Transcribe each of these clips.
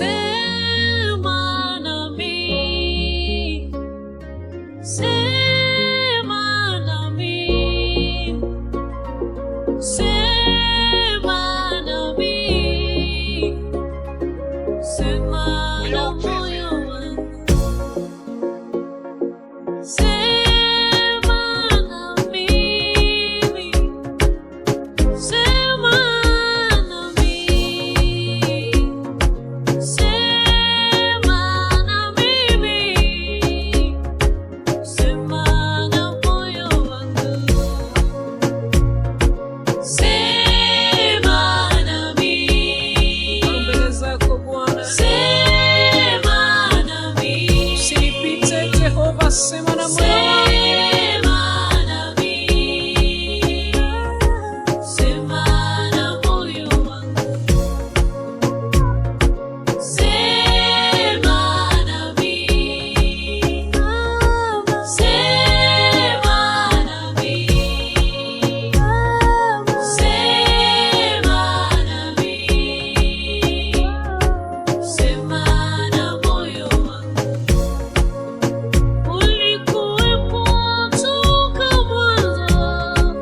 Sema nami, sema nami, sema nami, sema na moyo wangu, sema na mimi, sema na mimi, sema na mimi, sema na moyo wangu, sema nami, mbele zako Bwana, sema nami, usinipite Jehova, sema na moyo wangu, sema nami, sema na moyo wangu, sema nami, sema nami, sema nami, sema na moyo wangu. Ulikuwepo toka mwanzo,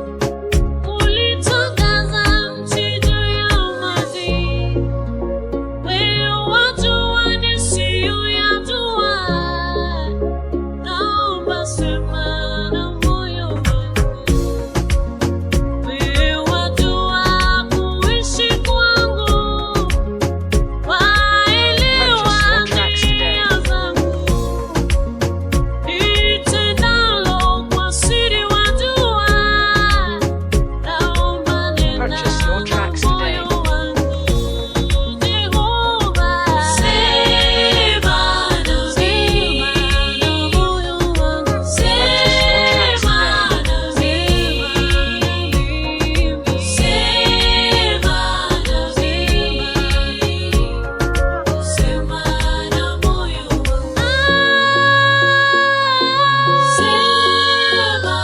ulitangaza nchi juu ya maji. Wewe wajua nisiyoyajua, naomba sema na moyo wangu. Wewe wajua kuishi kwangu, waelewa njia zangu. Nitendalo kwa siri wajua, naomba nena Purchase your na tracks today. moyo wangu. Jehova, sema nami, na moyo wangu, sema nami, sema nami, sema na moyo wangu, sema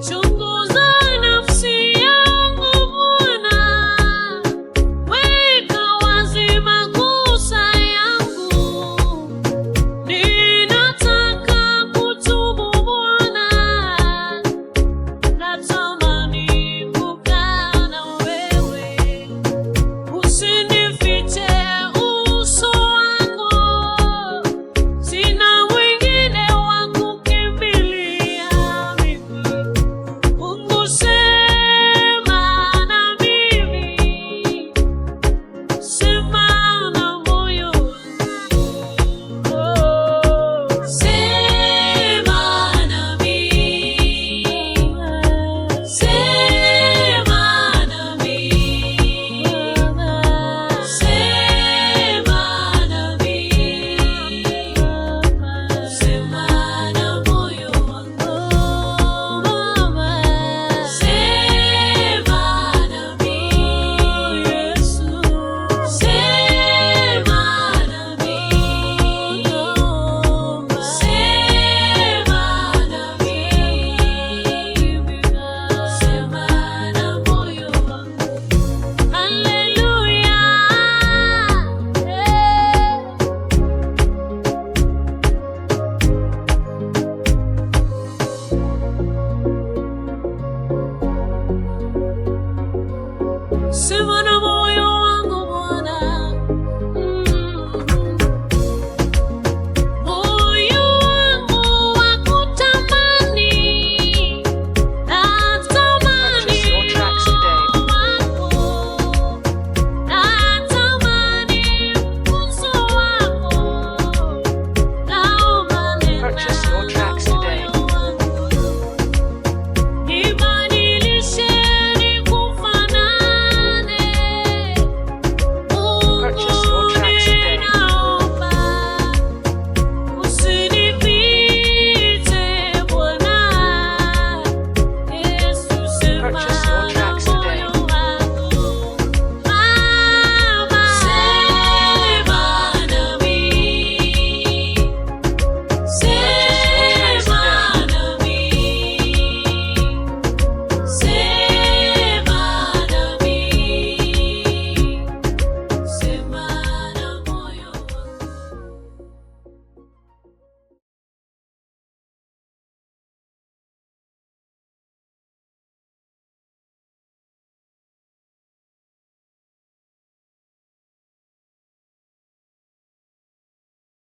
chunguza nafsi yangu Bwana, weka wazi makosa yangu. Ninataka kutubu Bwana, natamani kukaa na wewe. Usinifiche uso wako, sina mwingine wa kukimbilia mimi. Mungu sema na mimi, sema na moyo wangu, sema nami, sema nami, sema nami, sema na moyo wangu, sema nami, Yesu, sema nami, sema nami, sema na moyo wangu. Haleluya, sema